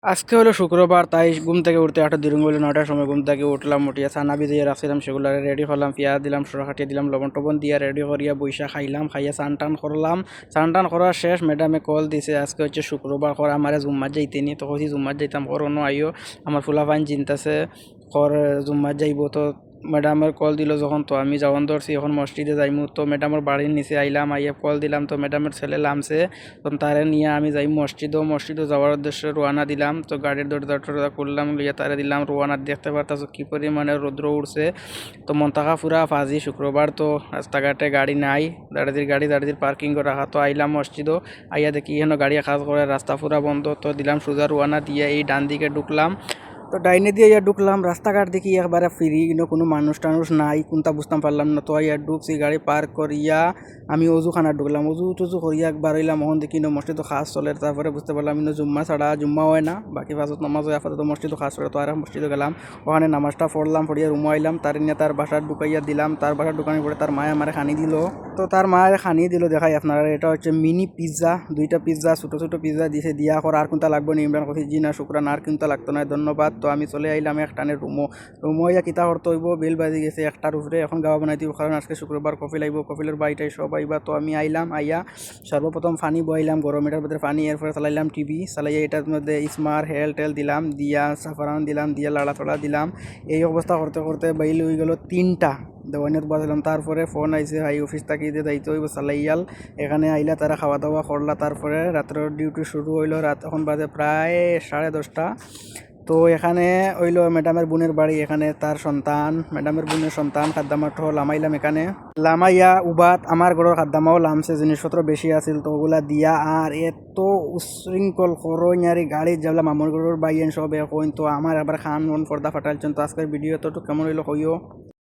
আজকে হলো শুক্রবার, তাই ঘুম থেকে উঠতে একটা দেরি হলো। ৯টার সময় ঘুম থেকে উঠলাম, উঠিয়া ছানা ভিজিয়ে রাখছিলাম, সেগুলো রেডি করলাম, পেঁয়াজ দিলাম, সরা কাটিয়ে দিলাম, লবণ টবণ দিয়ে রেডি করিয়া বইসা খাইলাম, খাইয়া স্নান টান করলাম। স্নান টান করার শেষ ম্যাডামে কল দিছে, আজকে হচ্ছে শুক্রবার, কর আমারে জুম্মার যাইতেনি। তো কইছি জুম্মার যাইতাম, করনো আইও, আমার ফুলাফাইন চিন্তাছে কর জুম্মার যাইব। তো ম্যাডামের কল দিল যখন, তো আমি যাওয়ান ধরছি, এখন মসজিদে যাইমু। তো ম্যাডামের বাড়ির নিচে আইলাম, আইয়া কল দিলাম, তো ম্যাডামের ছেলে লামছে, তখন তারে নিয়ে আমি যাই মসজিদও যাওয়ার উদ্দেশ্যে রোয়ানা দিলাম। তো গাড়ির দরজা টরজা করলাম, লইয়া তারে দিলাম রোয়ানা। দেখতে পারতাছো কি পরিমাণে রৌদ্র উঠছে। তো মনতাকা পুরা ফাজি, শুক্রবার তো রাস্তাঘাটে গাড়ি নাই, দাঁড়িয়ে পার্কিং করে রাখা। তো আইলাম মসজিদও, আইয়া দেখি এখানে গাড়ি কাজ করে, রাস্তা পুরা বন্ধ। তো দিলাম সোজা রোয়ানা দিয়ে এই ডান দিকে ঢুকলাম। তো ডাইনে দিয়ে ইয়া ঢুকলাম, রাস্তাঘাট দেখি একবারে ফ্রি, কোনো মানুষ টানুষ নাই, কোনটা বুঝতাম পারলাম না। তো ইয়া ঢুকছি, গাড়ি পার্ক করিয়া আমি অজুখানা ঢুকলাম, অজু টজু করিয়া একবার হইলাম। এখন দেখি মসজিদ খাস চলে, তারপরে বুঝতে পারলাম জুম্মা ছাড়া জুম্মা হয় না, বাকি ফাঁসত নামাজ হয়, আপাতত মসজিদ খাস করে। তো আর মসজিদে গেলাম, ওখানে নামাজটা পড়লাম, পড়িয়া রুমো আইলাম। তার নিয়ে তার বাসার ঢুকাইয়া দিলাম, তার বাসার ঢুকানোর পরে তার মায়ে আমারে খানি দিল। তো তার মায়ের খানি দিল, দেখাই আপনারা, এটা হচ্ছে মিনি পিৎজা, দুইটা পিৎজা, ছোটো ছোটো পিৎজা দিছে, দিয়া করা আর কোনটা লাগবে না। ইমরান কইছি জি না শুক্রান, আর কোনটা লাগতো না, ধন্যবাদ। তো আমি চলে আইলাম একটানে রুমো ইয়া কিতা করতে হইব, বেল বাজি গেছে একটার উপরে, এখন গাওয়া বানাইতে হইব, কারণ আজকে শুক্রবার কফি লাগবে, কফিলের বাড়িটাই সব আইবা। তো আমি আইলাম, আইয়া সর্বপ্রথম ফানি বইলাম, গরম এটার মধ্যে ফানি, এরপরে চালাইলাম টিভি, চালাইয়া এটার মধ্যে স্মার্ট হেল টেল দিলাম, দিয়া সাফারান দিলাম, দিয়া লাড়া তোড়া দিলাম। এই অবস্থা করতে করতে বাইল হয়ে গেল 3টা, দেওয়ানিয়ত বাজালাম। তারপরে ফোন আইছে, হাই অফিস থাকি যে যাইতে হইব চালাইয়াল। এখানে আইলা, তারা খাওয়া দাওয়া করলা, তারপরে রাত্রের ডিউটি শুরু হইলো। রাত এখন বাজে প্রায় 10:30। তো এখানে হইলো ম্যাডামের বোনের বাড়ি, এখানে তার সন্তান, ম্যাডামের বোনের সন্তান খাদ্দামাঠ লামাইলাম। এখানে লামাইয়া উবাত আমার ঘরের খাদ্দামাও লামছে, জিনিসপত্র বেশি আছিল, তো ওগুলা দিয়া আর এত উশৃঙ্খল খরইনারি গাড়ি যাবলাম আমার ঘরের বাইয়েন সব এখন। তো আমার আবার খান মন পর্দা ফাটাইছেন। তো আজকের ভিডিও তো কেমন হইলো কইও।